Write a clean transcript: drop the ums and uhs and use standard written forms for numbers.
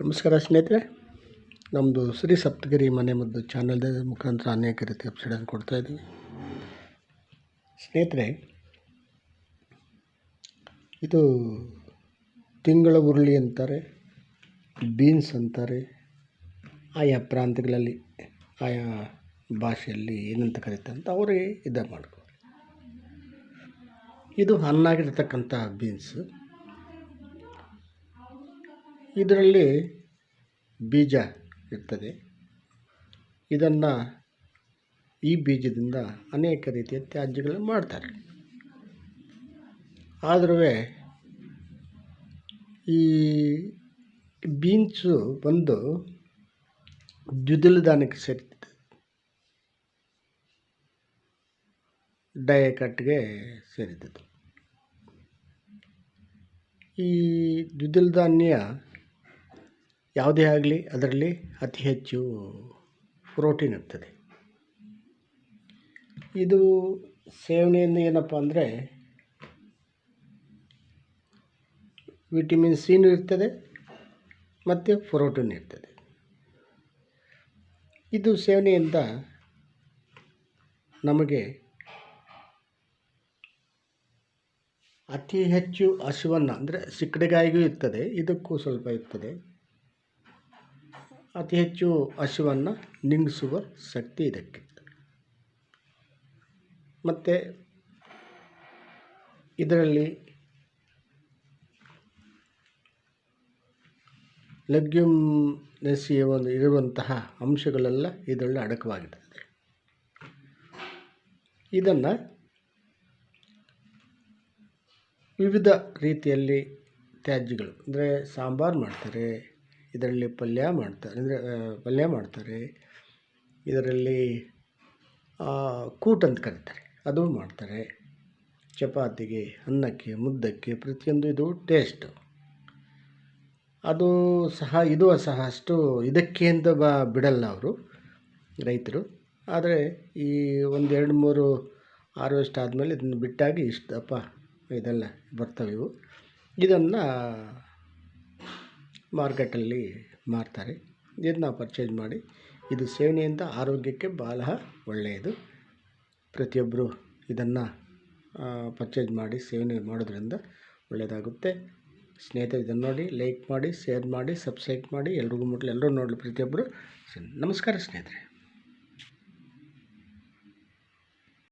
ನಮಸ್ಕಾರ ಸ್ನೇಹಿತರೆ, ನಮ್ಮದು ಶ್ರೀ ಸಪ್ತಗಿರಿ ಮನೆ ಮದ್ದು ಚಾನಲ್ ಮುಖಾಂತರ ಅನೇಕ ರೀತಿ ಅಪ್ಡೇಟ್ ಕೊಡ್ತಾಯಿದ್ದೀವಿ. ಸ್ನೇಹಿತರೆ, ಇದು ತಿಂಗಳ ಉರುಳಿ ಅಂತಾರೆ, ಬೀನ್ಸ್ ಅಂತಾರೆ. ಆಯಾ ಪ್ರಾಂತ್ಯಗಳಲ್ಲಿ ಆಯಾ ಭಾಷೆಯಲ್ಲಿ ಏನಂತ ಕರೀತಾರೆ ಅಂತ ಅವರಿಗೆ ಮಾಡ್ಕೊ. ಇದು ಹಣ್ಣಾಗಿರ್ತಕ್ಕಂಥ ಬೀನ್ಸ್. ಇದರಲ್ಲಿ ಬೀಜ ಇರ್ತದೆ. ಈ ಬೀಜದಿಂದ ಅನೇಕ ರೀತಿಯ ತ್ಯಾಜ್ಯಗಳನ್ನು ಮಾಡ್ತಾರೆ. ಆದರೂ ಈ ಬೀನ್ಸು ಬಂದು ದ್ವಿದಳ ಧಾನ್ಯಕ್ಕೆ ಸೇರ್ತದೆ, ಡಯಕಟ್ಗೆ ಸೇರಿದ್ದು. ಈ ದ್ವಿದಳ ಧಾನ್ಯ ಯಾವುದೇ ಆಗಲಿ ಅದರಲ್ಲಿ ಅತಿ ಹೆಚ್ಚು ಪ್ರೋಟೀನ್ ಇರ್ತದೆ. ಇದು ಸೇವನೆಯಿಂದ ಏನಪ್ಪ ಅಂದರೆ ವಿಟಮಿನ್ ಸಿನೂ ಇರ್ತದೆ ಮತ್ತು ಪ್ರೋಟೀನ್ ಇರ್ತದೆ. ಇದು ಸೇವನೆಯಿಂದ ನಮಗೆ ಅತಿ ಹೆಚ್ಚು ಹಸಿವನ್ನು, ಅಂದರೆ ಸಿಕ್ಕಡೆಗಾಯಿಗೂ ಇರ್ತದೆ, ಇದಕ್ಕೂ ಸ್ವಲ್ಪ ಇರ್ತದೆ. ಅತಿ ಹೆಚ್ಚು ಹಸಿವನ್ನು ನೀಗಿಸುವ ಶಕ್ತಿ ಇದಕ್ಕೆ. ಮತ್ತು ಇದರಲ್ಲಿ ಲೆಗ್ಯೂಮಿನೇಸ್ ಇರುವಂತಹ ಅಂಶಗಳೆಲ್ಲ ಇದರಲ್ಲಿ ಅಡಕವಾಗಿರ್ತದೆ. ಇದನ್ನು ವಿವಿಧ ರೀತಿಯಲ್ಲಿ ತ್ಯಾಜ್ಯಗಳು, ಅಂದರೆ ಸಾಂಬಾರು ಮಾಡ್ತಾರೆ, ಇದರಲ್ಲಿ ಪಲ್ಯ ಮಾಡ್ತಾರೆ, ಇದರಲ್ಲಿ ಕೂಟ್ ಅಂತ ಕರೀತಾರೆ, ಅದು ಮಾಡ್ತಾರೆ. ಚಪಾತಿಗೆ, ಅನ್ನಕ್ಕೆ, ಮುದ್ದಕ್ಕೆ ಪ್ರತಿಯೊಂದು ಇದು ಟೇಸ್ಟು. ಇದು ಸಹ ಅಷ್ಟು ಇದಕ್ಕೆ ಅಂತ ಬಿಡಲ್ಲ ಅವರು ರೈತರು. ಆದರೆ ಈ 1-2-3 ಹಾರ್ವೆಸ್ಟ್ ಆದಮೇಲೆ ಇದನ್ನು ಬಿಟ್ಟಾಗಿ ಇಷ್ಟಪ್ಪ ಇದೆಲ್ಲ ಬರ್ತವೆ. ಇದನ್ನು ಮಾರ್ಕೆಟಲ್ಲಿ ಮಾರ್ತಾರೆ. ಇದನ್ನ ಪರ್ಚೇಸ್ ಮಾಡಿ, ಇದು ಸೇವನೆಯಿಂದ ಆರೋಗ್ಯಕ್ಕೆ ಭಾಳ ಒಳ್ಳೆಯದು. ಪ್ರತಿಯೊಬ್ಬರು ಇದನ್ನು ಪರ್ಚೇಸ್ ಮಾಡಿ ಸೇವನೆ ಮಾಡೋದ್ರಿಂದ ಒಳ್ಳೆಯದಾಗುತ್ತೆ. ಸ್ನೇಹಿತರು, ಇದನ್ನು ನೋಡಿ, ಲೈಕ್ ಮಾಡಿ, ಶೇರ್ ಮಾಡಿ, ಸಬ್ಸ್ಕ್ರೈಬ್ ಮಾಡಿ, ಎಲ್ಲರೂ ನೋಡಲಿ, ಪ್ರತಿಯೊಬ್ಬರು. ನಮಸ್ಕಾರ ಸ್ನೇಹಿತರೆ.